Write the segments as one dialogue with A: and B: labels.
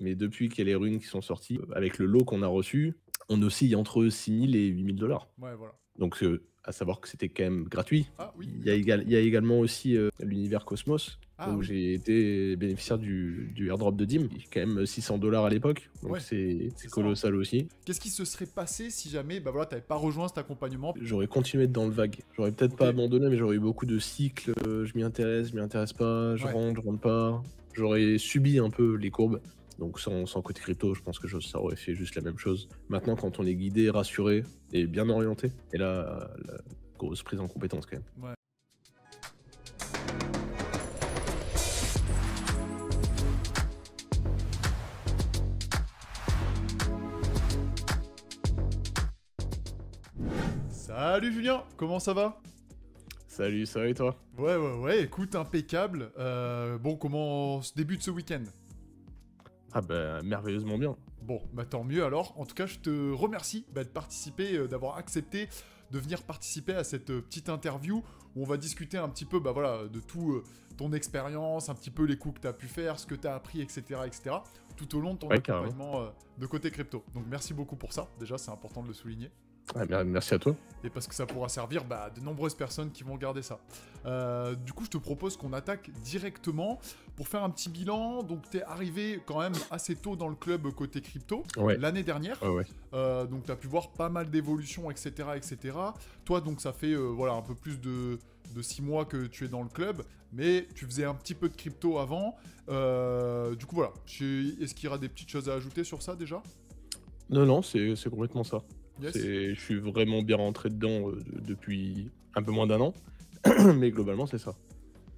A: Mais depuis qu'il y a les runes qui sont sorties, avec le lot qu'on a reçu, on oscille entre 6 000 et 8 000 $.
B: Ouais, voilà.
A: Donc, à savoir que c'était quand même gratuit.
B: Ah oui,
A: Il y a,
B: exactement.
A: il y a également aussi l'univers Cosmos,
B: Ah
A: où
B: oui,
A: j'ai été bénéficiaire du airdrop de Dim, qui est quand même 600 $ à l'époque. Donc
B: ouais,
A: c'est
B: c'est ça, hein.
A: colossal aussi.
B: Qu'est-ce qui se serait passé si jamais, bah voilà, t'avais pas rejoint cet accompagnement?
A: J'aurais continué dans le vague. J'aurais peut-être
B: Ok,
A: pas abandonné, mais j'aurais eu beaucoup de cycles. Je m'y intéresse pas,
B: ouais.
A: je rentre pas. J'aurais subi un peu les courbes. Donc sans côté crypto, je pense que ça aurait fait juste la même chose. Maintenant, quand on est guidé, rassuré et bien orienté, et là, la grosse prise en compétence quand même.
B: Ouais. Salut Julien, comment ça va?
A: Salut, ça va et toi?
B: Ouais, écoute, impeccable. Bon, comment se débute ce week-end?
A: Ah bah merveilleusement bien.
B: Bon, bah tant mieux alors. En tout cas, je te remercie de participer, d'avoir accepté de venir participer à cette petite interview où on va discuter un petit peu, bah voilà, de tout ton expérience, un petit peu les coups que tu as pu faire, ce que tu as appris, etc., tout au long de ton
A: Ouais, carrément.
B: accompagnement de côté crypto. Donc merci beaucoup pour ça. Déjà, c'est important de le souligner.
A: Ouais, merci à toi.
B: Et parce que ça pourra servir à de nombreuses personnes qui vont regarder ça. Du coup, je te propose qu'on attaque directement pour faire un petit bilan. Donc, t'es arrivé quand même assez tôt dans le club côté crypto,
A: Ouais,
B: l'année dernière.
A: ouais.
B: Donc, t'as pu voir pas mal d'évolutions, etc. Toi, donc, ça fait voilà, un peu plus de 6 mois que tu es dans le club, mais tu faisais un petit peu de crypto avant. Du coup, voilà. Est-ce qu'il y aura des petites choses à ajouter sur ça déjà?
A: Non, c'est complètement ça.
B: Yes.
A: Je suis vraiment bien rentré dedans depuis un peu moins d'un an, mais globalement c'est ça.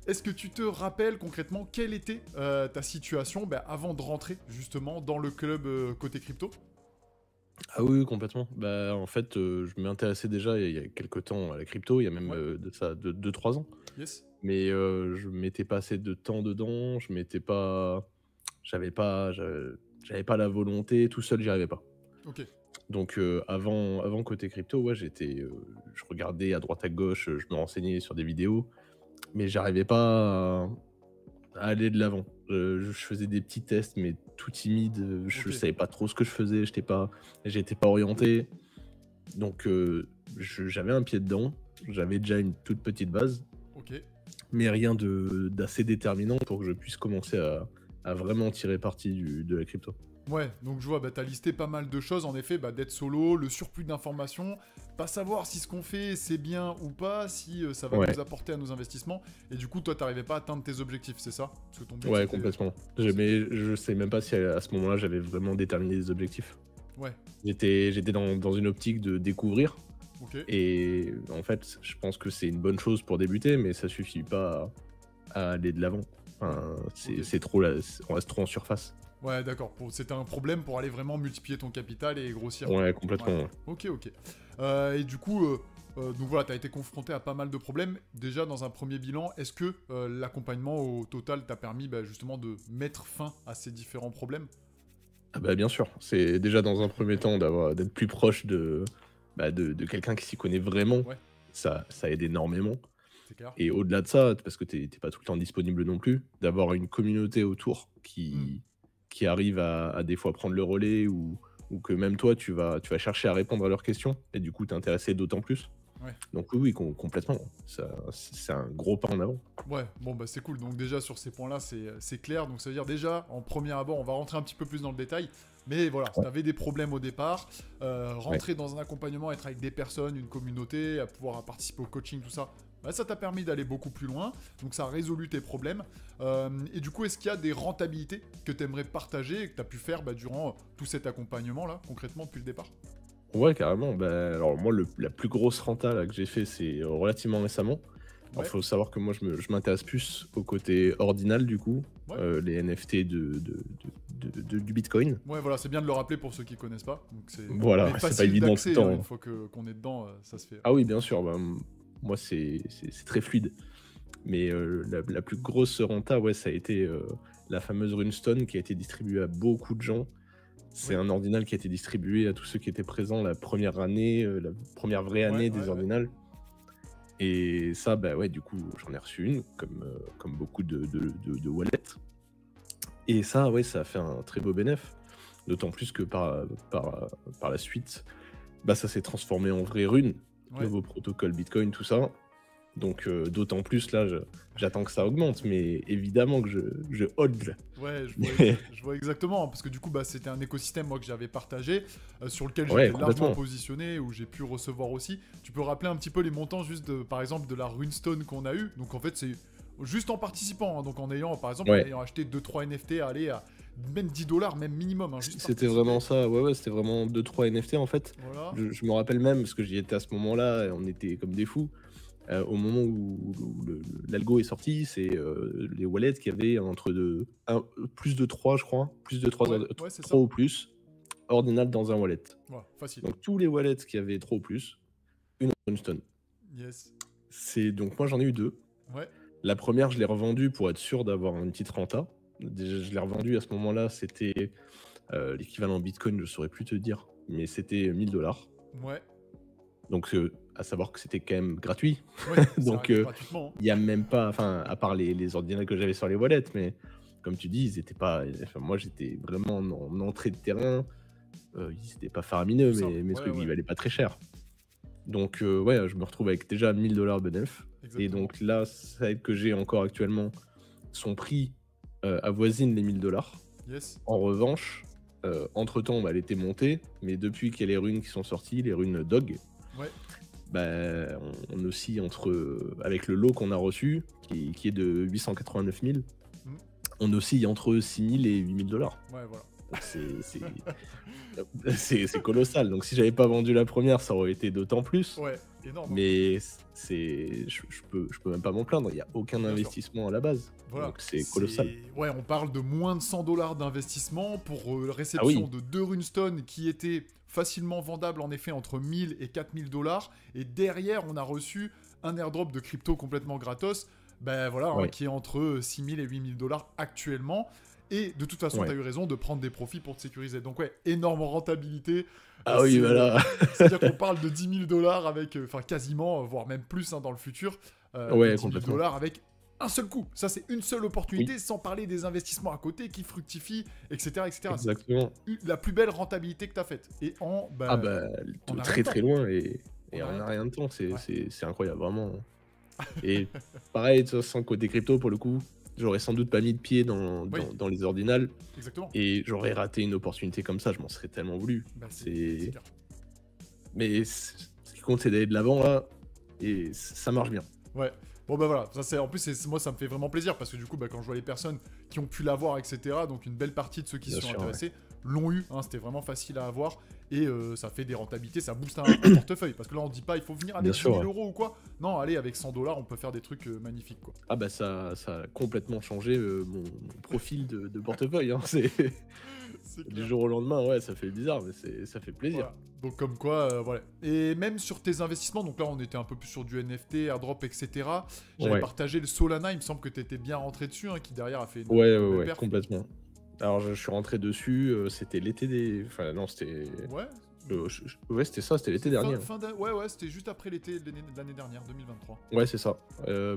B: Est-ce que tu te rappelles concrètement quelle était ta situation avant de rentrer justement dans le club côté crypto?
A: Ah oui, complètement. Bah, en fait, je m'intéressais déjà il y a quelque temps à la crypto, il y a même
B: Ouais,
A: de ça 2-3 ans,
B: yes.
A: mais je m'étais pas assez de temps dedans, je m'étais pas, j'avais pas la volonté, tout seul j'y arrivais pas.
B: Ok.
A: Donc avant côté crypto, ouais, je regardais à droite à gauche, je me renseignais sur des vidéos, mais j'arrivais pas à aller de l'avant. Je faisais des petits tests, mais tout timide, je
B: Ok.
A: savais pas trop ce que je faisais, j'étais pas orienté. Donc j'avais un pied dedans, j'avais déjà une toute petite base,
B: Ok.
A: mais rien d'assez déterminant pour que je puisse commencer à vraiment tirer parti de la crypto.
B: Ouais, donc je vois, t'as listé pas mal de choses, en effet, d'être solo, le surplus d'informations, pas savoir si ce qu'on fait c'est bien ou pas, si ça va
A: Ouais,
B: nous apporter à nos investissements, et du coup toi t'arrivais pas à atteindre tes objectifs, c'est ça? Parce que ton but
A: ouais,
B: c'était...
A: complètement.
B: c'était-
A: Mais je sais même pas si à ce moment-là j'avais vraiment déterminé des objectifs.
B: Ouais,
A: J'étais dans une optique de découvrir.
B: ok,
A: Et en fait, je pense que c'est une bonne chose pour débuter, mais ça suffit pas à aller de l'avant.
B: ouais,
A: Enfin,
B: ok.
A: c'est trop là, on reste trop en surface.
B: Ouais, d'accord. C'était un problème pour aller vraiment multiplier ton capital et grossir, quoi.
A: Ouais,
B: Ouais.
A: complètement. Ouais.
B: Ok. Et du coup, donc voilà, t'as été confronté à pas mal de problèmes. Déjà, dans un premier bilan, est-ce que l'accompagnement au total t'a permis justement de mettre fin à ces différents problèmes?
A: Ah bah bien sûr, c'est déjà dans un premier temps d'être plus proche de quelqu'un qui s'y connaît vraiment.
B: Ouais,
A: Ça aide énormément.
B: c'est clair.
A: Et au-delà de ça, parce que t'es pas tout le temps disponible non plus, d'avoir une communauté autour
B: Hmm.
A: qui arrive à des fois prendre le relais ou que même toi, tu vas chercher à répondre à leurs questions et du coup t'intéresser d'autant plus.
B: Ouais.
A: Donc oui, complètement. C'est un gros pas en avant.
B: Ouais, bon c'est cool. Donc déjà sur ces points-là, c'est clair. Donc ça veut dire déjà, en premier abord, on va rentrer un petit peu plus dans le détail. Mais voilà, si
A: Ouais.
B: t'avais des problèmes au départ,
A: Ouais.
B: rentrer dans un accompagnement, être avec des personnes, une communauté, à pouvoir participer au coaching, tout ça, ça t'a permis d'aller beaucoup plus loin. Donc ça a résolu tes problèmes. Et du coup, est-ce qu'il y a des rentabilités que t'aimerais partager et que t'as pu faire durant tout cet accompagnement-là, concrètement, depuis le départ?
A: Ouais, carrément. Bah, alors moi, la plus grosse renta là, que j'ai fait, c'est relativement récemment. Alors,
B: Ouais,
A: faut savoir que moi, je m'intéresse plus au côté ordinal, du coup,
B: ouais.
A: les NFT du Bitcoin.
B: Ouais, voilà, c'est bien de le rappeler pour ceux qui connaissent pas. Donc mais
A: Voilà, c'est pas
B: facile
A: évident tout le
B: d'accès, hein, une
A: temps.
B: fois qu'on est dedans, ça se fait.
A: Ah oui, bien sûr, bah, moi, c'est très fluide. Mais la plus grosse renta, ouais, ça a été la fameuse Runestone qui a été distribuée à beaucoup de gens. C'est
B: Oui.
A: un ordinal qui a été distribué à tous ceux qui étaient présents la première année, la première vraie année des
B: Ouais.
A: ordinals. Et ça, bah ouais, du coup, j'en ai reçu une, comme beaucoup de wallets. Et ça, ouais, ça a fait un très beau bénéf. D'autant plus que par la suite, bah, ça s'est transformé en vraie rune,
B: Ouais.
A: nouveau protocole Bitcoin, tout ça. Donc, d'autant plus là, j'attends que ça augmente, mais évidemment que je hodl.
B: Ouais,
A: Mais
B: je vois exactement, parce que du coup, bah, c'était un écosystème moi que j'avais partagé, sur lequel
A: ouais,
B: j'étais largement
A: complètement.
B: positionné, où j'ai pu recevoir aussi. Tu peux rappeler un petit peu les montants juste de, par exemple, de la runestone qu'on a eu. Donc en fait, c'est juste en participant, hein, donc en ayant, par exemple, en
A: Ouais,
B: ayant acheté 2-3 NFT, aller à même 10 dollars, même minimum, hein, juste
A: c'était vraiment
B: participer.
A: ça. Ouais, ouais, c'était vraiment deux trois NFT en fait.
B: Voilà.
A: Je me rappelle même, parce que j'y étais à ce moment-là, et on était comme des fous. Au moment où l'algo est sorti, c'est les wallets qui avaient plus de 3, je crois, plus de 3,
B: Ouais, ouais, c'est
A: 3
B: ça.
A: ou plus, ordinal dans un wallet.
B: Voilà, facile.
A: Donc tous les wallets qui avaient 3 ou plus, une runestone.
B: Yes.
A: Donc moi j'en ai eu deux.
B: Ouais,
A: La première, je l'ai revendue pour être sûr d'avoir une petite renta. Déjà, je l'ai revendue à ce moment-là, c'était l'équivalent Bitcoin, je saurais plus te dire, mais c'était 1000 $.
B: ouais.
A: Donc à savoir que c'était quand même gratuit.
B: Oui, c'est
A: Donc
B: arrivé gratuitement,
A: il y a même pas, enfin, à part les ordinals que j'avais sur les wallets, mais comme tu dis, ils étaient pas, enfin, moi j'étais vraiment en entrée de terrain, ils étaient pas
B: hein.
A: faramineux,
B: Tout simple.
A: mais mes
B: Ouais,
A: trucs, ils
B: ouais,
A: valaient pas très cher. Donc ouais, je me retrouve avec déjà 1000 $ bénéf. Et
B: exactement.
A: donc là, celle que j'ai encore actuellement, son prix avoisine les 1000 $.
B: Yes.
A: En revanche, entre-temps, bah, elle était montée, mais depuis qu'il y a les runes qui sont sorties, les runes Dog,
B: Ouais.
A: bah, on oscille avec le lot qu'on a reçu, qui est de 889 000,
B: Mm.
A: on oscille entre 6 000 et 8 000 $.
B: Ouais, voilà.
A: Donc c'est colossal. Donc si j'avais pas vendu la première, ça aurait été d'autant plus.
B: Ouais, énorme, hein.
A: Mais je peux même pas m'en plaindre. Il n'y a aucun
B: Bien sûr.
A: investissement à la base.
B: Voilà,
A: Donc c'est colossal.
B: Ouais, on parle de moins de 100 dollars d'investissement pour la
A: Ah
B: réception
A: oui,
B: de deux runestones qui étaient facilement vendables en effet entre 1000 et 4000 dollars. Et derrière, on a reçu un airdrop de crypto complètement gratos, ben voilà, hein,
A: ouais,
B: qui est entre 6000 et 8000 dollars actuellement. Et de toute façon, tu
A: ouais.
B: as eu raison de prendre des profits pour te sécuriser. Donc ouais, énorme rentabilité.
A: Ah oui, voilà.
B: C'est-à-dire qu'on parle de 10 000 dollars avec, enfin quasiment, voire même plus hein, dans le futur, de
A: Ouais,
B: 10 000
A: complètement.
B: dollars avec un seul coup. Ça, c'est une seule
A: Oui,
B: opportunité, sans parler des investissements à côté qui fructifient, etc. etc. C'est
A: exactement.
B: la plus belle rentabilité que tu as faite. Et
A: Ah bah,
B: en un rien de
A: très
B: temps.
A: très loin
B: En
A: et
B: un
A: en
B: rien de
A: un
B: temps.
A: rien de temps,
B: Ouais,
A: c'est incroyable, vraiment. Et pareil, de toute façon, côté crypto, pour le coup, j'aurais sans doute pas mis de pied
B: oui,
A: dans les ordinals
B: exactement.
A: et j'aurais raté une opportunité comme ça, je m'en serais tellement voulu.
B: Bah, c'est
A: C'est...
B: clair.
A: Mais ce qui compte, c'est d'aller de l'avant là, et ça marche bien.
B: Ouais. Bon bah voilà, ça c'est en plus moi ça me fait vraiment plaisir parce que du coup bah, quand je vois les personnes qui ont pu l'avoir etc, donc une belle partie de ceux qui se
A: Bien
B: sont
A: sûr, ouais.
B: intéressés l'ont eu, hein, c'était vraiment facile à avoir et ça fait des rentabilités, ça booste un portefeuille parce que là on dit pas il faut venir
A: Bien
B: avec 10
A: sûr,
B: 000
A: ouais.
B: euros ou quoi, non allez avec 100 dollars on peut faire des trucs magnifiques quoi.
A: Ah bah ça a complètement changé mon profil de portefeuille, hein. C'est
B: C'est
A: du
B: clair.
A: jour au lendemain, ouais, ça fait bizarre, mais ça fait plaisir.
B: Voilà. Donc comme quoi, voilà. Et même sur tes investissements, donc là on était un peu plus sur du NFT, airdrop, etc. J'avais
A: Ouais,
B: partagé le Solana, il me semble que tu étais bien rentré dessus, hein, qui derrière a fait
A: ouais,
B: une
A: ouais,
B: belle
A: ouais,
B: perf.
A: complètement. Alors je suis rentré dessus, c'était l'été des... Enfin non, c'était...
B: Ouais.
A: Ouais, c'était ça, c'était l'été
B: C'est
A: dernier, hein.
B: Ouais, ouais, c'était juste après l'été de l'année dernière, 2023.
A: Ouais, c'est ça.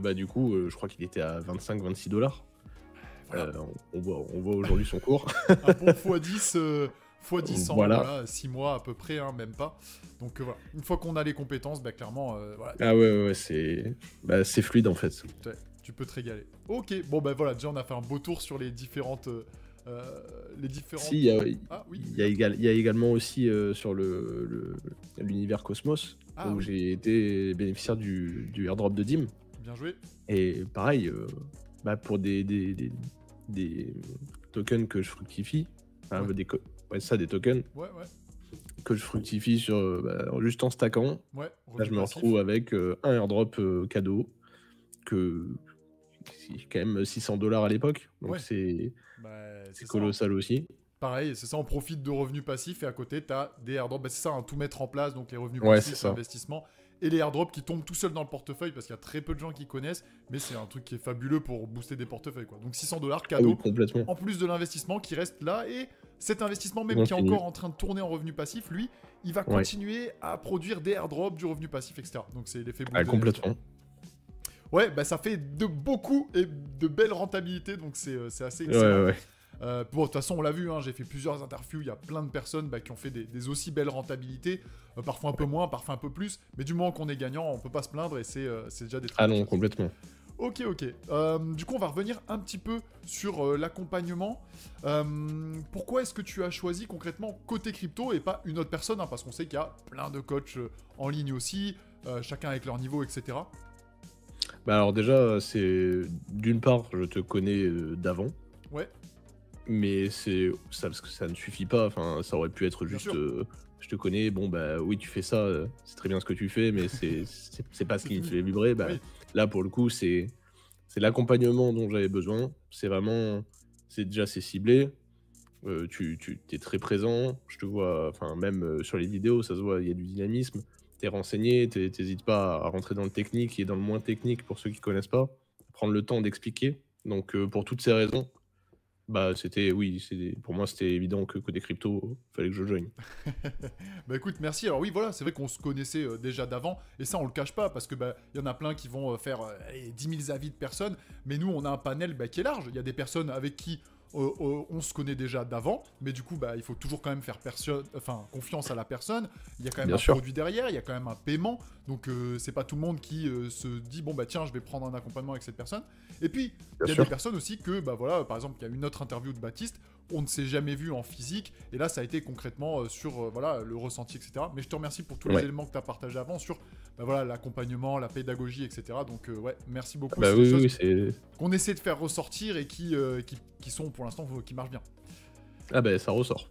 A: Bah du coup, je crois qu'il était à 25-26 $.
B: Voilà.
A: On voit aujourd'hui son cours.
B: Un bon x10, x10 en
A: Voilà.
B: voilà, 6 mois à peu près, hein, même pas. Donc voilà, une fois qu'on a les compétences, bah, clairement, voilà,
A: Ah ouais, ouais, ouais, c'est fluide en fait.
B: tu peux te régaler. Ok, bon bah voilà, déjà on a fait un beau tour sur les différentes... les
A: Si,
B: différentes... Ah oui,
A: il y a également aussi sur l'univers Cosmos,
B: ah
A: où
B: oui,
A: j'ai été bénéficiaire du airdrop de Dim.
B: bien joué.
A: Et pareil, bah, pour des tokens que je fructifie, enfin,
B: Ouais.
A: ouais, ça, des tokens
B: Ouais, ouais,
A: que je fructifie juste en stackant,
B: ouais,
A: là
B: revenu
A: je me
B: passif.
A: retrouve avec un airdrop cadeau que qui est quand même 600 $ à l'époque, donc
B: Ouais, bah
A: c'est
B: c'est ça, hein.
A: colossal aussi.
B: Pareil, c'est ça, on profite de revenus passifs et à côté, tu as des airdrops. Bah, c'est ça, hein, tout mettre en place, donc les revenus
A: Ouais, c'est
B: passifs,
A: ça.
B: l'investissement et les airdrops qui tombent tout seuls dans le portefeuille parce qu'il y a très peu de gens qui connaissent, mais c'est un truc qui est fabuleux pour booster des portefeuilles, quoi. Donc 600 dollars
A: Ah oui,
B: cadeau,
A: complètement.
B: en plus de l'investissement qui reste là et cet investissement
A: Il
B: même qui est
A: continue.
B: encore en train de tourner en revenu passif, lui, il va
A: Ouais,
B: continuer à produire des airdrops, du revenu passif, etc. Donc c'est l'effet boule
A: ah,
B: de neige, quoi.
A: complètement.
B: Ouais, bah ça fait de beaucoup et de belles rentabilités, donc c'est assez
A: Ouais, ouais,
B: excellent.
A: ouais.
B: Bon, de toute façon, on l'a vu, hein, j'ai fait plusieurs interviews, il y a plein de personnes qui ont fait des aussi belles rentabilités, parfois un peu moins, parfois un peu plus, mais du moment qu'on est gagnant, on peut pas se plaindre et c'est déjà des très
A: Ah
B: bonnes
A: non,
B: choses.
A: complètement.
B: Ok, ok. Du coup, on va revenir un petit peu sur l'accompagnement. Pourquoi est-ce que tu as choisi concrètement côté crypto et pas une autre personne, hein, parce qu'on sait qu'il y a plein de coachs en ligne aussi, chacun avec leur niveau, etc.
A: Bah alors déjà, c'est d'une part, je te connais d'avant,
B: Ouais,
A: mais c'est ça parce que ça ne suffit pas. Enfin, ça aurait pu être
B: bien
A: juste,
B: sûr.
A: je te connais, bon bah oui, tu fais ça, c'est très bien ce que tu fais, mais c'est pas ce
B: C'est
A: qui me
B: fini.
A: fait vibrer. Bah
B: Oui,
A: là, pour le coup, c'est l'accompagnement dont j'avais besoin. C'est ciblé. Tu es très présent. Je te vois, enfin même sur les vidéos, ça se voit, il y a du dynamisme. Tu es renseigné, t'hésites pas à rentrer dans le technique et dans le moins technique pour ceux qui connaissent pas. Prendre le temps d'expliquer. Donc pour toutes ces raisons, bah c'était oui, pour moi c'était évident que côté crypto, fallait que je joigne.
B: bah écoute, merci. Alors oui, voilà, c'est vrai qu'on se connaissait déjà d'avant, et ça on le cache pas, parce que bah il y en a plein qui vont faire allez, 10 000 avis de personnes, mais nous on a un panel qui est large. Il y a des personnes avec qui on se connaît déjà d'avant, mais du coup bah il faut toujours quand même faire confiance à la personne. Il y a quand même
A: Bien
B: un
A: sûr,
B: produit derrière, il y a quand même un paiement, donc c'est pas tout le monde qui se dit bon bah tiens je vais prendre un accompagnement avec cette personne. Et puis
A: bien
B: il y a des
A: sûr.
B: personnes aussi que bah voilà, par exemple il y a une autre interview de Baptiste, on ne s'est jamais vu en physique, et là ça a été concrètement sur voilà, le ressenti, etc. Mais je te remercie pour tous les
A: Ouais.
B: éléments que tu as partagés avant sur bah, voilà, l'accompagnement, la pédagogie, etc. Donc ouais, merci beaucoup,
A: Bah
B: c'est des
A: oui, oui,
B: choses
A: oui, c'est
B: qu'on essaie de faire ressortir et qui sont pour l'instant qui marchent bien.
A: ah bah ça ressort.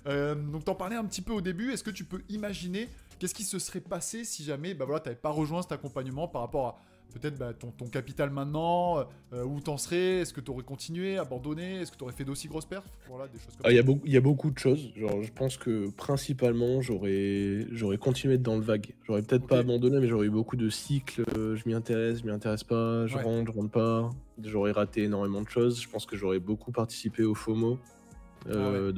B: Donc t'en parlais un petit peu au début, est-ce que tu peux imaginer qu'est-ce qui se serait passé si jamais bah, voilà, t'avais pas rejoint cet accompagnement par rapport à peut-être bah, ton capital maintenant, où t'en serais, est-ce que t'aurais continué, abandonné, est-ce que t'aurais fait d'aussi grosses perfs, voilà, des choses comme
A: Ah,
B: ça.
A: il y a beaucoup de choses. Genre, je pense que principalement, j'aurais continué dans le vague. J'aurais peut-être
B: Ok,
A: pas abandonné, mais j'aurais eu beaucoup de cycles. Je m'y intéresse pas,
B: ouais,
A: je rentre pas. J'aurais raté énormément de choses. Je pense que j'aurais beaucoup participé au FOMO,
B: ah ouais,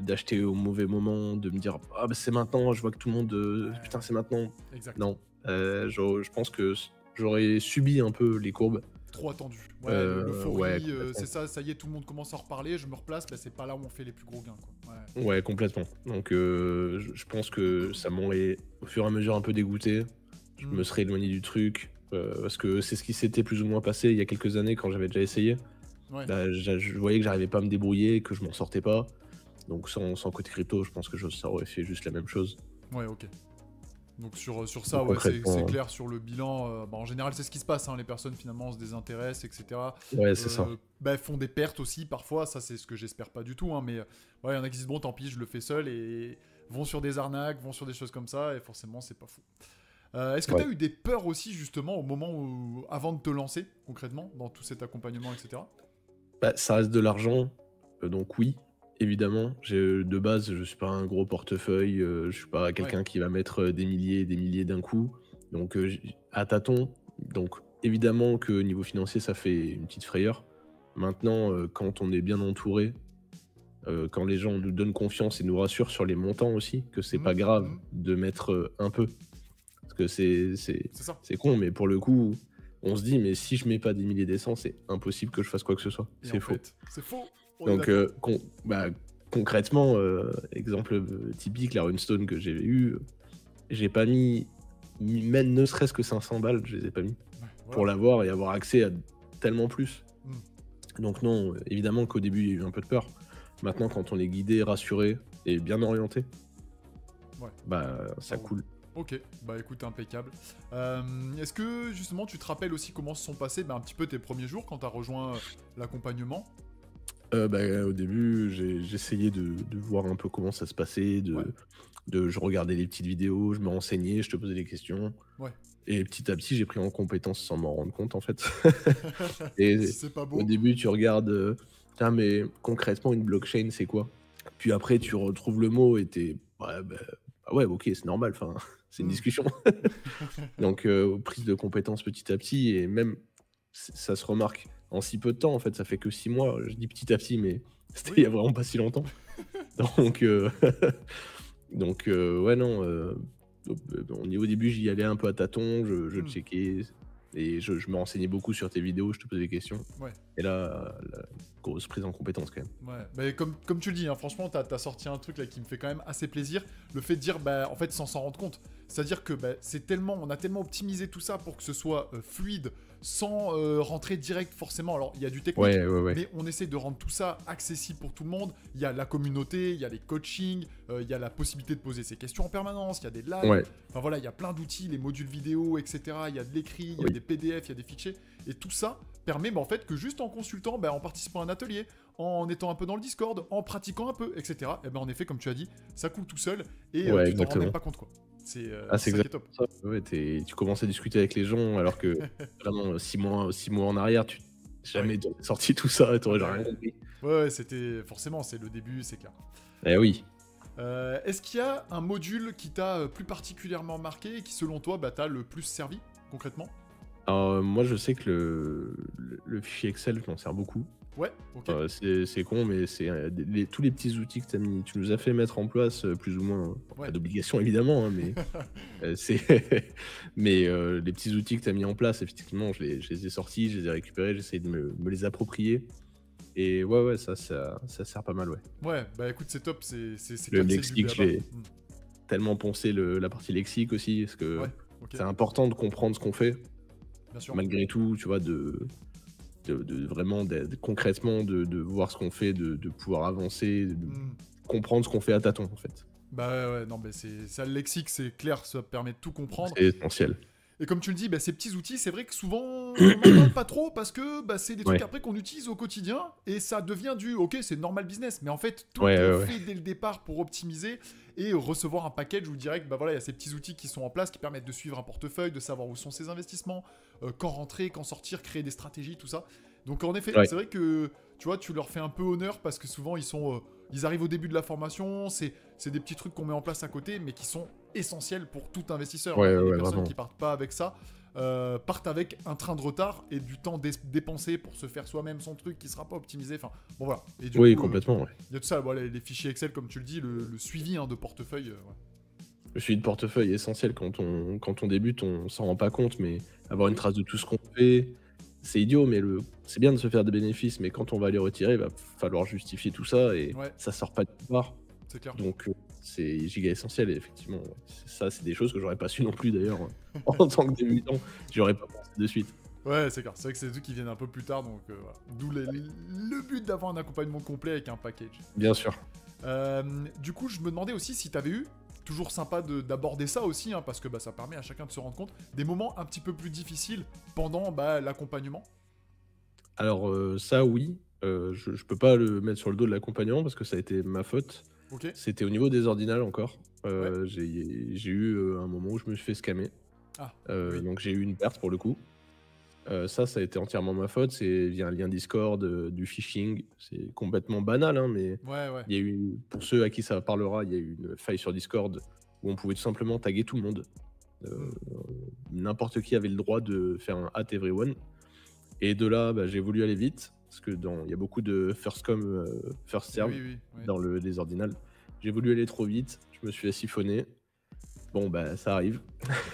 A: d'acheter au mauvais moment, de me dire ah bah c'est maintenant. Je vois que tout le monde, putain c'est maintenant.
B: exact.
A: Non, je pense que j'aurais subi un peu les courbes.
B: Trop attendu. Ouais,
A: Ouais,
B: l'euphorie, c'est
A: complètement.
B: ça, ça y est, tout le monde commence à en reparler, je me replace, bah, c'est pas là où on fait les plus gros gains, quoi. Ouais.
A: Ouais, complètement. Donc, je pense que ça m'aurait, au fur et à mesure, un peu dégoûté. Je
B: Hmm,
A: me serais éloigné du truc, parce que c'est ce qui s'était plus ou moins passé il y a quelques années quand j'avais déjà essayé.
B: ouais,
A: Bah, je voyais que j'arrivais pas à me débrouiller, que je m'en sortais pas. Donc sans côté crypto, je pense que ça aurait fait juste la même chose.
B: ouais, ok. Donc sur
A: Donc
B: ça, ouais, c'est
A: concrètement,
B: clair sur le bilan. Bah, en général, c'est ce qui se passe, hein, les personnes finalement se désintéressent, etc.
A: ouais, c'est ça.
B: Bah, font des pertes aussi, parfois, ça c'est ce que j'espère pas du tout, hein, mais ouais, il y en a qui disent bon, tant pis, je le fais seul, et vont sur des arnaques, vont sur des choses comme ça, et forcément, c'est pas fou. Est-ce que tu
A: Ouais.
B: as eu des peurs aussi, justement, au moment où, avant de te lancer, concrètement, dans tout cet accompagnement, etc.
A: Bah, ça reste de l'argent, donc oui, évidemment. De base, je suis pas un gros portefeuille, je suis pas
B: Ouais,
A: quelqu'un qui va mettre, des milliers d'un coup. Donc, à tâtons. Donc évidemment que niveau financier, ça fait une petite frayeur. Maintenant, quand on est bien entouré, quand les gens nous donnent confiance et nous rassurent sur les montants aussi, que c'est
B: mhm,
A: pas grave
B: mhm,
A: de mettre, un peu. Parce que
B: c'est ça.
A: c'est con, mais pour le coup, on se dit: «Mais si je mets pas des milliers des cents, c'est impossible que je fasse quoi que ce soit».
B: Et
A: C'est
B: en
A: faux.
B: fait, c'est faux, on est
A: Donc,
B: d'accord.
A: concrètement, exemple typique, la runestone que j'ai eue, j'ai pas mis même ne serait-ce que 500 balles, je les ai pas mis,
B: Ouais,
A: pour
B: voilà.
A: l'avoir et avoir accès à tellement plus.
B: Hmm,
A: Donc non, évidemment qu'au début, il y a eu un peu de peur. Maintenant, quand on est guidé, rassuré et bien orienté,
B: ouais,
A: bah,
B: ça
A: ça
B: roule.
A: coule.
B: Ok, bah écoute, impeccable. Est-ce que justement tu te rappelles aussi comment se sont passés bah, un petit peu tes premiers jours quand tu as rejoint l'accompagnement?
A: Bah, au début, j'essayais de voir un peu comment ça se passait,
B: Ouais,
A: je regardais les petites vidéos, je me renseignais, je te posais des questions.
B: ouais.
A: Et petit à petit, j'ai pris en compétence sans m'en rendre compte, en fait. Et
B: Si c'est pas
A: au
B: beau.
A: début, tu regardes, «Tiens, mais concrètement, une blockchain, c'est quoi?» Puis après, tu retrouves le mot et tu «Ouais, bah, ah ouais, OK, c'est normal, enfin, c'est une
B: Hmm.
A: discussion». Donc, prise de compétence petit à petit et même ça se remarque en si peu de temps, en fait, ça fait que 6 mois. Je dis petit à petit, mais c'était il y
B: Oui.
A: a vraiment pas si longtemps. Donc, ouais, non, au niveau début, j'y allais un peu à tâtons, je
B: Hmm.
A: checkais et je me renseignais beaucoup sur tes vidéos, je te posais des questions.
B: Ouais.
A: Et là, la grosse prise en compétence quand même.
B: Ouais, bah, comme tu le dis, hein, franchement, t'as sorti un truc là qui me fait quand même assez plaisir. Le fait de dire, bah, en fait, sans s'en rendre compte. C'est-à-dire que bah, on a tellement optimisé tout ça pour que ce soit fluide, sans rentrer direct forcément. Alors, il y a du technique,
A: Ouais.
B: mais on essaie de rendre tout ça accessible pour tout le monde. Il y a la communauté, il y a les coachings, il y a la possibilité de poser ses questions en permanence, il y a des lives.
A: Ouais,
B: Enfin voilà, il y a plein d'outils, les modules vidéo, etc. Il y a de l'écrit, il y a
A: oui.
B: des PDF, il y a des fichiers. Et tout ça permet bah, en fait que juste en consultant, bah, en participant à un atelier, en étant un peu dans le Discord, en pratiquant un peu, etc. Et ben en effet, comme tu as dit, ça coule tout seul et
A: Ouais,
B: tu t'en rends même
A: exactement.
B: pas compte quoi. C'est
A: Ah, c'est
B: ça qui est top.
A: exactement ça. Ouais, tu commences à discuter avec les gens alors que vraiment 6 mois en arrière, tu
B: Ouais.
A: jamais t'aurais sorti tout ça et
B: Ah
A: t'aurais
B: bah,
A: rien compris.
B: ouais, c'était forcément, c'est le début, c'est clair.
A: Eh oui.
B: Est-ce qu'il y a un module qui t'a plus particulièrement marqué et qui selon toi bah, t'a le plus servi concrètement?
A: Alors, moi, je sais que le fichier Excel, je m'en sers beaucoup.
B: Ouais, ok.
A: C'est con, mais c'est tous les petits outils que tu nous as fait mettre en place, plus ou moins.
B: Ouais.
A: Pas d'obligation évidemment, hein, mais c'est mais les petits outils que tu as mis en place, effectivement, je les ai sortis, je les ai récupérés, j'essaie de me les approprier. Et ouais, ça sert pas mal, ouais.
B: Ouais, bah écoute, c'est top, c'est
A: Le
B: clair que c'est du
A: lexique, je
B: BABA.
A: l'ai tellement poncé la partie lexique aussi, parce que
B: Ouais, ok,
A: c'est important de comprendre ce qu'on fait,
B: bien sûr.
A: malgré tout, tu vois, de vraiment concrètement de voir ce qu'on fait, de pouvoir avancer, de
B: Hmm.
A: comprendre ce qu'on fait à tâtons, en fait.
B: Bah ouais, non, mais c'est ça, le lexique, c'est clair, ça permet de tout comprendre.
A: C'est essentiel.
B: Et comme tu le dis, bah, ces petits outils, c'est vrai que souvent, on n'en parle pas trop parce que bah, c'est des trucs
A: Ouais.
B: après qu'on utilise au quotidien et ça devient du ok, c'est normal business. Mais en fait, tout
A: Ouais,
B: est
A: ouais, ouais.
B: fait dès le départ pour optimiser et recevoir un package où direct, bah voilà, il y a ces petits outils qui sont en place qui permettent de suivre un portefeuille, de savoir où sont ses investissements, quand rentrer, quand sortir, créer des stratégies, tout ça. Donc en effet,
A: Ouais.
B: c'est vrai que tu vois, tu leur fais un peu honneur parce que souvent ils arrivent au début de la formation, c'est des petits trucs qu'on met en place à côté, mais qui sont essentiels pour tout investisseur.
A: Ouais,
B: Il y a des
A: ouais,
B: personnes
A: vraiment.
B: qui partent pas avec ça, partent avec un train de retard et du temps dépensé pour se faire soi-même son truc qui sera pas optimisé. Enfin, bon voilà. Et du
A: Oui,
B: coup,
A: complètement, ouais.
B: il y a tout ça, voilà, les fichiers Excel, comme tu le dis, le suivi de portefeuille. Ouais.
A: Le suivi de portefeuille est essentiel quand on débute, on s'en rend pas compte, mais avoir une
B: Oui.
A: trace de tout ce qu'on fait, c'est idiot, mais c'est bien de se faire des bénéfices, mais quand on va les retirer, il va falloir justifier tout ça et
B: Ouais,
A: ça sort pas de nulle part.
B: c'est clair.
A: Donc, c'est giga essentiel, et effectivement, ouais. Ça, c'est des choses que j'aurais pas su non plus d'ailleurs. En tant que débutant, j'aurais pas pensé de suite.
B: Ouais, c'est clair. C'est vrai que c'est des trucs qui viennent un peu plus tard, donc voilà. D'où le but d'avoir un accompagnement complet avec un package.
A: Bien sûr.
B: Du coup, je me demandais aussi si t'avais eu, toujours sympa d'aborder ça aussi, hein, parce que bah, ça permet à chacun de se rendre compte, des moments un petit peu plus difficiles pendant bah, l'accompagnement.
A: Alors, ça, oui, je peux pas le mettre sur le dos de l'accompagnant parce que ça a été ma faute.
B: Ok.
A: C'était au niveau des ordinals encore.
B: Ouais.
A: J'ai eu, un moment où je me suis fait scammer.
B: Ah, oui.
A: Donc j'ai eu une perte pour le coup. Ça a été entièrement ma faute. C'est via un lien Discord, du phishing. C'est complètement banal, hein, mais
B: Ouais.
A: il y a eu, pour ceux à qui ça parlera, il y a eu une faille sur Discord où on pouvait tout simplement taguer tout le monde.
B: Hmm.
A: N'importe qui avait le droit de faire un at everyone. Et de là, bah, j'ai voulu aller vite parce que il y a beaucoup de first come, first serve
B: Oui.
A: dans les ordinals. J'ai voulu aller trop vite, je me suis fait siphonner. Bon, bah, ça arrive.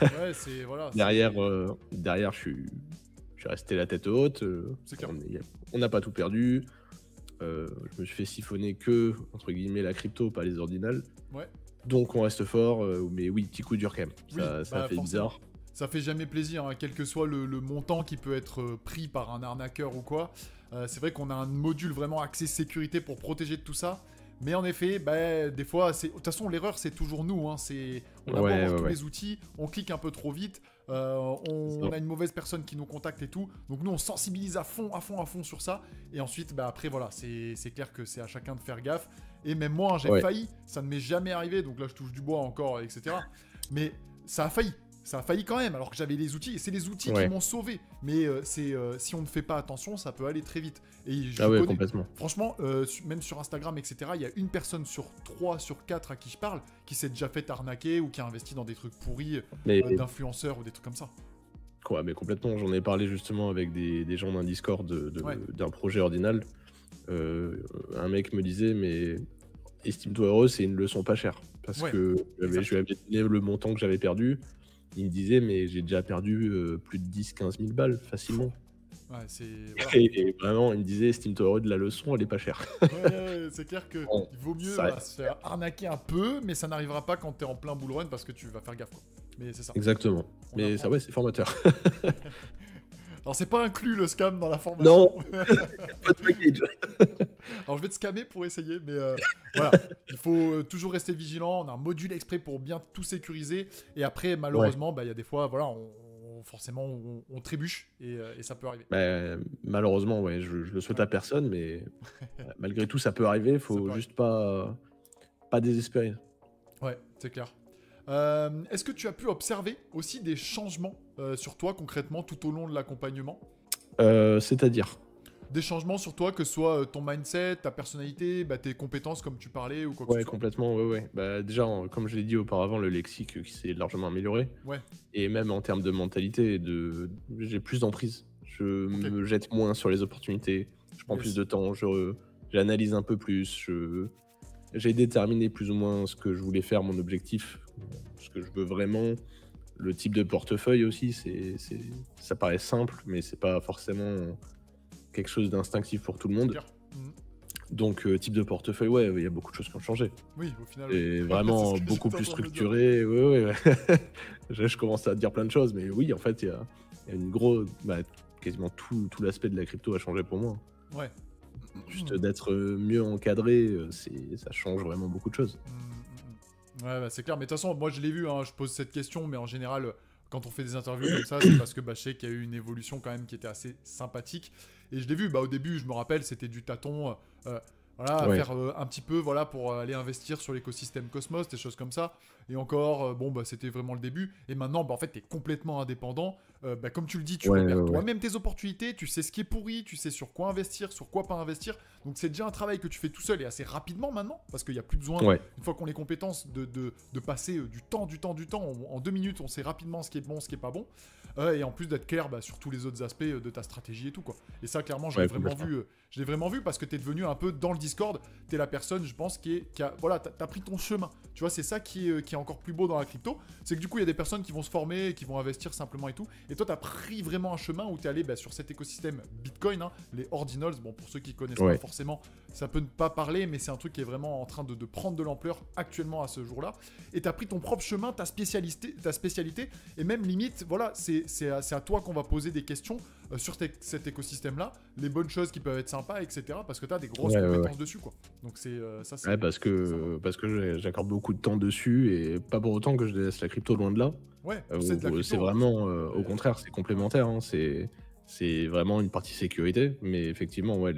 B: Ouais, c'est. Voilà.
A: Derrière, je suis resté la tête haute.
B: C'est clair.
A: On n'a pas tout perdu. Je me suis fait siphonner que, entre guillemets, la crypto, pas les ordinals.
B: Ouais.
A: Donc on reste fort, mais oui, petit coup dur quand même.
B: Oui,
A: Ça
B: bah,
A: fait
B: forcément.
A: bizarre.
B: Ça fait jamais plaisir, hein, quel que soit le montant qui peut être pris par un arnaqueur ou quoi. C'est vrai qu'on a un module vraiment axé sécurité pour protéger de tout ça. Mais en effet, bah, des fois, de toute façon, l'erreur, c'est toujours nous. Hein, on a beau avoir tous les outils, on clique un peu trop vite, on a une mauvaise personne qui nous contacte et tout. Donc nous, on sensibilise à fond sur ça. Et ensuite, bah, après, voilà, c'est clair que c'est à chacun de faire gaffe. Et même moi, hein, j'ai failli, ça ne m'est jamais arrivé. Donc là, je touche du bois encore, etc. Mais ça a failli. Ça a failli quand même, alors que j'avais les outils. Et c'est les outils qui m'ont sauvé. Mais si on ne fait pas attention, ça peut aller très vite. Et je connais,
A: complètement.
B: franchement, même sur Instagram, etc., il y a une personne sur 3, sur 4 à qui je parle qui s'est déjà fait arnaquer ou qui a investi dans des trucs pourris d'influenceurs ou des trucs comme ça.
A: Quoi, mais complètement. J'en ai parlé justement avec des gens d'un Discord d'un projet ordinal. Un mec me disait, mais estime-toi heureux, c'est une leçon pas chère. Parce que je lui avais donné le montant que j'avais perdu. il me disait: «Mais j'ai déjà perdu, plus de 10 000 à 15 000 balles
B: Pouh.
A: facilement».
B: Ouais, c'est voilà.
A: Et vraiment, il me disait: «Estime-toi heureux de la leçon, elle est pas chère».
B: Ouais, ouais, ouais, c'est clair que
A: Bon,
B: il vaut mieux
A: ça
B: voilà, se faire arnaquer un peu, mais ça n'arrivera pas quand t'es en plein bull run parce que tu vas faire gaffe, quoi. Mais c'est ça,
A: exactement.
B: on
A: Mais ça,
B: apprend.
A: ouais, c'est formateur.
B: Alors c'est pas inclus le scam dans la formation.
A: Non, pas de package.
B: Alors je vais te scammer pour essayer, mais voilà, il faut toujours rester vigilant. On a un module exprès pour bien tout sécuriser. Et après,
A: Ouais.
B: malheureusement, bah, il y a des fois, voilà, forcément, on trébuche et ça peut arriver.
A: Bah, malheureusement, ouais, je le souhaite
B: Ouais,
A: à personne, mais malgré tout, ça peut arriver.
B: ça
A: Faut
B: peut arriver.
A: juste pas désespérer.
B: Ouais, c'est clair. Est-ce que tu as pu observer aussi des changements sur toi concrètement tout au long de l'accompagnement?
A: C'est-à-dire?
B: Des changements sur toi, que ce soit ton mindset, ta personnalité, bah, tes compétences comme tu parlais ou quoi que ce
A: Ouais,
B: soit?
A: complètement, ouais, ouais. Bah, déjà, comme je l'ai dit auparavant, le lexique, qui s'est largement amélioré
B: Ouais,
A: et même en termes de mentalité j'ai plus d'emprise. Je
B: ok,
A: me jette moins sur les opportunités, je prends plus
B: yes.
A: de temps, j'analyse un peu plus, j'ai déterminé plus ou moins ce que je voulais faire, mon objectif, ce que je veux vraiment. Le type de portefeuille aussi, ça paraît simple, mais c'est pas forcément quelque chose d'instinctif pour tout le
B: C'est
A: monde.
B: clair. Mhm.
A: Donc, type de portefeuille, ouais, il y a beaucoup de choses qui ont changé.
B: Oui, au final, oui.
A: Et
B: C'est ce
A: vraiment
B: que
A: beaucoup
B: j'étais en
A: plus
B: train de me dire.
A: structuré. Ouais, ouais, ouais. Je commence à dire plein de choses, mais oui, en fait, il y a une grosse, quasiment tout l'aspect de la crypto a changé pour moi.
B: Ouais.
A: Juste d'être, mieux encadré, ça change vraiment beaucoup de choses.
B: Ouais, bah, c'est clair. Mais de toute façon, moi, je l'ai vu, hein, je pose cette question, mais en général, quand on fait des interviews comme ça, c'est parce que bah, je sais qu'il y a eu une évolution quand même qui était assez sympathique. Et je l'ai vu, bah, au début, je me rappelle, c'était du tâton. Voilà, à
A: Ouais,
B: faire un petit peu voilà, pour aller investir sur l'écosystème Cosmos, des choses comme ça. Et encore, bon, bah, c'était vraiment le début. Et maintenant, bah, en fait, tu es complètement indépendant. Bah, comme tu le dis, tu
A: ouais, ouais,
B: repères
A: ouais.
B: toi-même tes opportunités, tu sais ce qui est pourri, tu sais sur quoi investir, sur quoi pas investir. Donc c'est déjà un travail que tu fais tout seul et assez rapidement maintenant, parce qu'il n'y a plus besoin,
A: Ouais,
B: une fois qu'on a les compétences, de passer du temps. En 2 minutes, on sait rapidement ce qui est bon, ce qui est pas bon. Et en plus d'être clair bah, sur tous les autres aspects de ta stratégie et tout, quoi. Et ça, clairement,
A: ouais, complètement.
B: je l'ai vraiment vu parce que tu es devenu un peu dans le Discord, tu es la personne, je pense, voilà, t'as pris ton chemin. Tu vois, c'est ça qui est encore plus beau dans la crypto, c'est que du coup, il y a des personnes qui vont se former, qui vont investir simplement et tout. Et toi, tu as pris vraiment un chemin où tu es allé bah, sur cet écosystème Bitcoin, hein, les ordinals. Bon, pour ceux qui connaissent pas
A: Ouais,
B: forcément, ça peut ne pas parler, mais c'est un truc qui est vraiment en train de prendre de l'ampleur actuellement à ce jour-là. Et tu as pris ton propre chemin, ta spécialité, et même limite, voilà, c'est à toi qu'on va poser des questions sur cet écosystème-là, les bonnes choses qui peuvent être sympas, etc. Parce que tu as des grosses
A: ouais, ouais, ouais.
B: compétences dessus, quoi. Donc ça,
A: Ouais, parce
B: c'est sympa.
A: que parce que j'accorde beaucoup de temps dessus et pas pour autant que je délaisse la crypto, loin de là.
B: Ouais, c'est de la
A: C'est
B: crypto, attention.
A: vraiment, au
B: Mais,
A: contraire, c'est
B: ouais,
A: complémentaire, hein. C'est vraiment une partie sécurité, mais effectivement, ouais,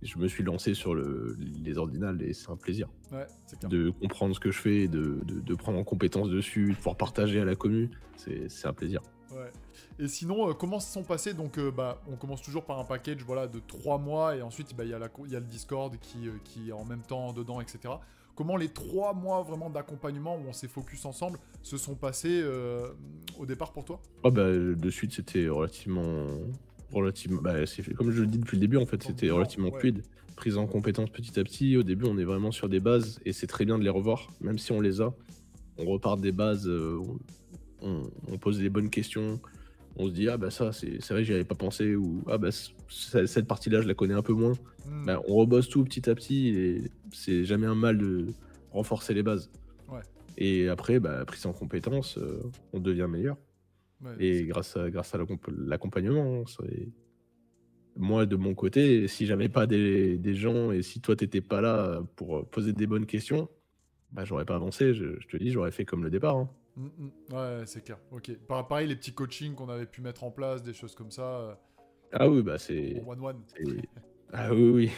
A: je me suis lancé sur les ordinals et c'est un plaisir
B: ouais, c'est clair.
A: de comprendre ce que je fais et de prendre en compétence dessus, de pouvoir partager à la commu. C'est un plaisir.
B: Ouais. Et sinon, comment se sont passés donc, bah, on commence toujours par un package voilà, de 3 mois et ensuite bah, il y a le Discord qui est en même temps dedans, etc. Comment les 3 mois vraiment d'accompagnement où on s'est focus ensemble se sont passés au départ pour toi?
A: Ah bah, de suite, c'était relativement bah, comme je le dis depuis le début, en fait, c'était
B: Concluant,
A: relativement
B: ouais.
A: fluide. Prise en compétence petit à petit. Au début, on est vraiment sur des bases et c'est très bien de les revoir, même si on les a. On repart des bases, on pose les bonnes questions. On se dit: «Ah bah ça, c'est vrai, j'y avais pas pensé» ou «Ah bah cette partie-là, je la connais un peu moins».
B: Hmm,
A: Bah, on rebosse tout petit à petit et c'est jamais un mal de renforcer les bases
B: ouais,
A: et après, bah, prise en compétence, on devient meilleur
B: ouais,
A: et
B: c'est clair.
A: grâce à l'accompagnement, hein, moi, de mon côté, si j'avais pas des gens et si toi, t'étais pas là, pour, poser des bonnes questions, bah, j'aurais pas avancé. Je te dis, j'aurais fait comme le départ, hein.
B: Ouais, c'est clair. Ok. Pareil, les petits coachings qu'on avait pu mettre en place, des choses comme ça,
A: Ah oui, bah,
B: en one-one.
A: c'est ah oui,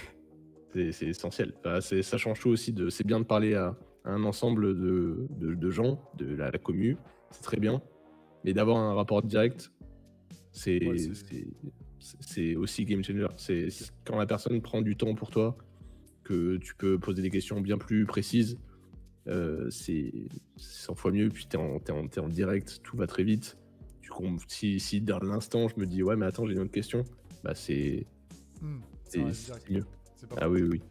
A: oui, c'est essentiel. Bah, ça change tout aussi c'est bien de parler à un ensemble de gens, de la commu, c'est très bien, mais d'avoir un rapport direct,
B: Ouais,
A: c'est
B: c'est
A: c'est c'est aussi game changer. C'est
B: ok.
A: quand la personne prend du temps pour toi, que tu peux poser des questions bien plus précises, c'est 100 fois mieux. Puis t'es en direct, tout va très vite. Si dans l'instant, je me dis: «Ouais, mais attends, j'ai une autre question», bah,
B: Ça
A: c'est
B: arrive direct.
A: c'est mieux.
B: C'est pas
A: Ah
B: mal.
A: oui, oui, oui.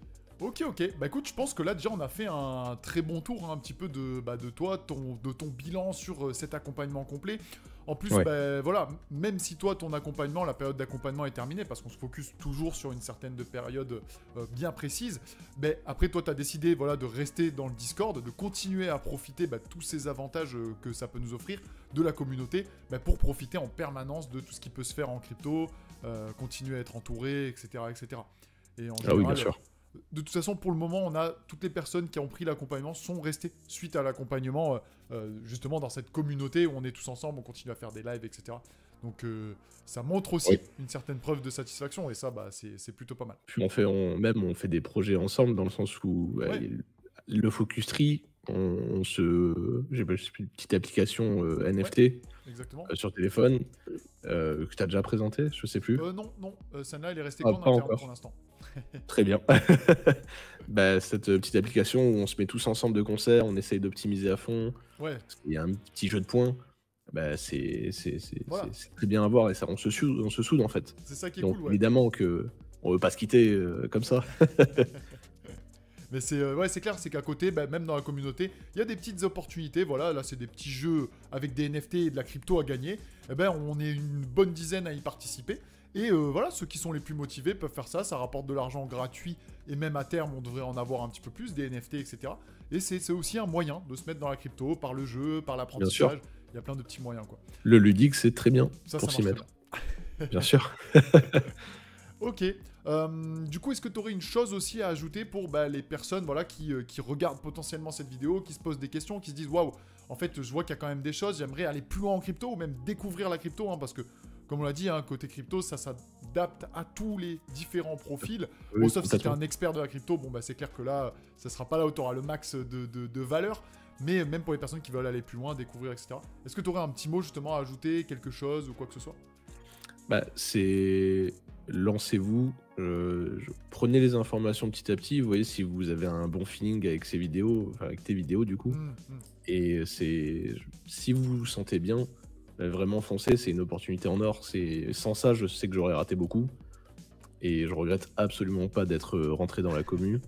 B: Ok, ok. Bah écoute, je pense que là déjà on a fait un très bon tour un petit peu de toi, de ton bilan sur cet accompagnement complet. En plus,
A: Ouais,
B: bah, voilà, même si toi ton accompagnement, la période d'accompagnement est terminée, parce qu'on se focus toujours sur une certaine période bien précise, bah, après toi tu as décidé voilà, de rester dans le Discord, de continuer à profiter de tous ces avantages que ça peut nous offrir, de la communauté, bah, pour profiter en permanence de tout ce qui peut se faire en crypto, continuer à être entouré, etc. etc. Et en
A: ah oui, bien
B: général,
A: sûr.
B: de toute façon, pour le moment, on a toutes les personnes qui ont pris l'accompagnement sont restées suite à l'accompagnement, justement dans cette communauté où on est tous ensemble, on continue à faire des lives, etc. Donc ça montre
A: Oui.
B: aussi une certaine preuve de satisfaction et ça, bah, c'est plutôt pas mal.
A: Puis on fait des projets ensemble dans le sens où
B: Ouais,
A: le Focus Tree, j'ai pas, je sais plus, une petite application
B: ouais,
A: NFT
B: exactement.
A: sur téléphone que tu as déjà présenté, je sais plus.
B: Non, non, celle-là, elle est restée
A: Ah,
B: qu'en
A: pas
B: interne pour
A: encore.
B: l'instant.
A: Très bien. Bah, cette petite application où on se met tous ensemble de concert, on essaye d'optimiser à fond.
B: Ouais,
A: Parce qu'il y a un petit jeu de points. Bah,
B: voilà,
A: c'est très bien à voir et ça, on se soude en fait.
B: c'est ça qui est
A: Donc
B: cool, ouais.
A: évidemment que on veut pas se quitter comme ça.
B: Mais c'est ouais, c'est clair, c'est qu'à côté, bah, même dans la communauté, il y a des petites opportunités. Voilà, là, c'est des petits jeux avec des NFT et de la crypto à gagner. Eh ben, on est une bonne dizaine à y participer. Et voilà, ceux qui sont les plus motivés peuvent faire ça. Ça rapporte de l'argent gratuit. Et même à terme, on devrait en avoir un petit peu plus, des NFT, etc. Et c'est aussi un moyen de se mettre dans la crypto par le jeu, par
A: Bien sûr.
B: l'apprentissage. Il y a plein de petits moyens, quoi.
A: Le ludique, c'est très bien
B: Ça
A: pour s'y
B: marche très bien.
A: mettre. Bien sûr.
B: Ok. Du coup, est-ce que tu aurais une chose aussi à ajouter pour bah, les personnes voilà, qui regardent potentiellement cette vidéo, qui se posent des questions, qui se disent waouh, en fait, je vois qu'il y a quand même des choses, j'aimerais aller plus loin en crypto ou même découvrir la crypto, hein, parce que, comme on l'a dit, hein, côté crypto, ça s'adapte à tous les différents profils. Bon,
A: Oui,
B: sauf si tu es
A: complètement.
B: un expert de la crypto, bon, bah, c'est clair que là, ça sera pas là où tu auras le max de valeur. Mais même pour les personnes qui veulent aller plus loin, découvrir, etc. Est-ce que tu aurais un petit mot justement à ajouter, quelque chose ou quoi que ce soit?
A: Bah, c'est lancez-vous, prenez les informations petit à petit, vous voyez si vous avez un bon feeling avec ces vidéos, enfin avec tes vidéos du coup. Et si vous vous sentez bien, vraiment foncez, c'est une opportunité en or. Sans ça, je sais que j'aurais raté beaucoup. Et je regrette absolument pas d'être rentré dans la commu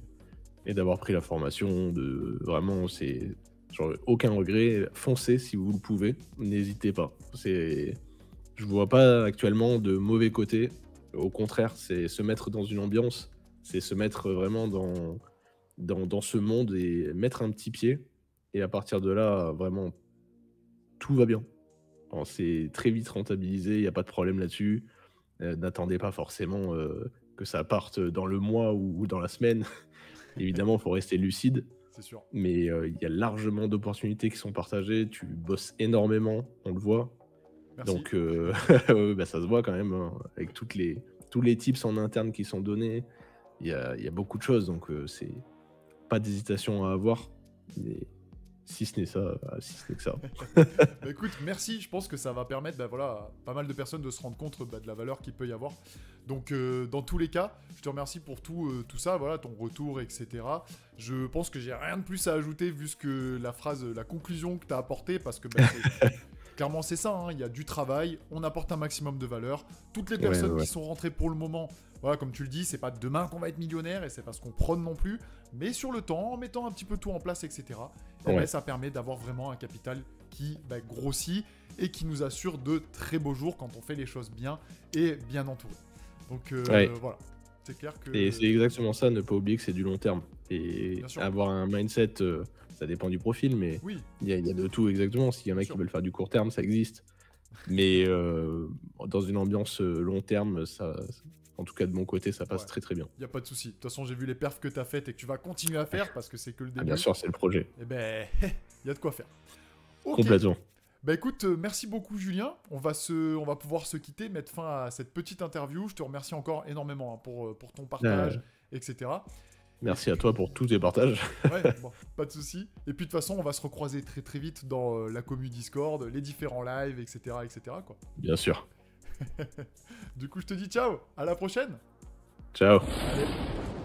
A: et d'avoir pris la formation. Vraiment, c'est genre, aucun regret. Foncez si vous le pouvez, n'hésitez pas. Je vois pas actuellement de mauvais côté. Au contraire, c'est se mettre dans une ambiance, c'est se mettre vraiment dans ce monde et mettre un petit pied. Et à partir de là, vraiment, tout va bien. Alors, c'est très vite rentabilisé, il n'y a pas de problème là-dessus. N'attendez pas forcément que ça parte dans le mois ou dans la semaine. Évidemment, il faut rester lucide,
B: C'est sûr.
A: mais il y a largement d'opportunités qui sont partagées. Tu bosses énormément, on le voit.
B: Merci.
A: Donc, bah, ça se voit quand même, hein, avec tous les tips en interne qui sont donnés. Il y a beaucoup de choses, donc c'est pas d'hésitation à avoir. Mais si ce n'est ça, si ce n'est que ça.
B: Bah écoute, merci. Je pense que ça va permettre bah, voilà, à pas mal de personnes de se rendre compte bah, de la valeur qu'il peut y avoir. Donc, dans tous les cas, je te remercie pour tout ça, voilà, ton retour, etc. Je pense que j'ai rien de plus à ajouter vu ce que la conclusion que tu as apportée, parce que bah, clairement, c'est ça, hein, il y a du travail, on apporte un maximum de valeur. Toutes les
A: Ouais, ouais,
B: personnes
A: ouais.
B: qui sont rentrées pour le moment, voilà, comme tu le dis, c'est pas demain qu'on va être millionnaire et c'est pas ce qu'on prône non plus, mais sur le temps, en mettant un petit peu tout en place, etc., et
A: Ouais.
B: ben, ça permet d'avoir vraiment un capital qui bah, grossit et qui nous assure de très beaux jours quand on fait les choses bien et bien entouré. Donc
A: Ouais.
B: voilà, c'est clair que...
A: Et c'est exactement ça, ne pas oublier que c'est du long terme. Et
B: Bien sûr,
A: avoir un mindset, ça dépend du profil, mais
B: oui,
A: il y a de tout exactement. S'il y en a
B: bien
A: qui
B: sûr.
A: veulent faire du court terme, ça existe. Mais dans une ambiance long terme, en tout cas de mon côté, ça passe
B: Ouais,
A: très très bien.
B: y a pas de souci. De toute façon, j'ai vu les perfs que tu as faites et que tu vas continuer à faire parce que c'est que le
A: Ah, bien
B: début.
A: sûr, c'est le projet.
B: Et ben, il y a de quoi faire. Ok.
A: Complètement.
B: Bah écoute, merci beaucoup Julien. On va pouvoir se quitter, mettre fin à cette petite interview. Je te remercie encore énormément hein, pour ton partage, etc. Et
A: Merci à toi
B: puis,
A: pour tous tes partages.
B: ouais, bon, pas de souci. Et puis de toute façon, on va se recroiser très très vite dans la commu Discord, les différents lives, etc., etc. quoi.
A: Bien sûr.
B: Du coup, je te dis ciao, à la prochaine.
A: Ciao.
B: Allez.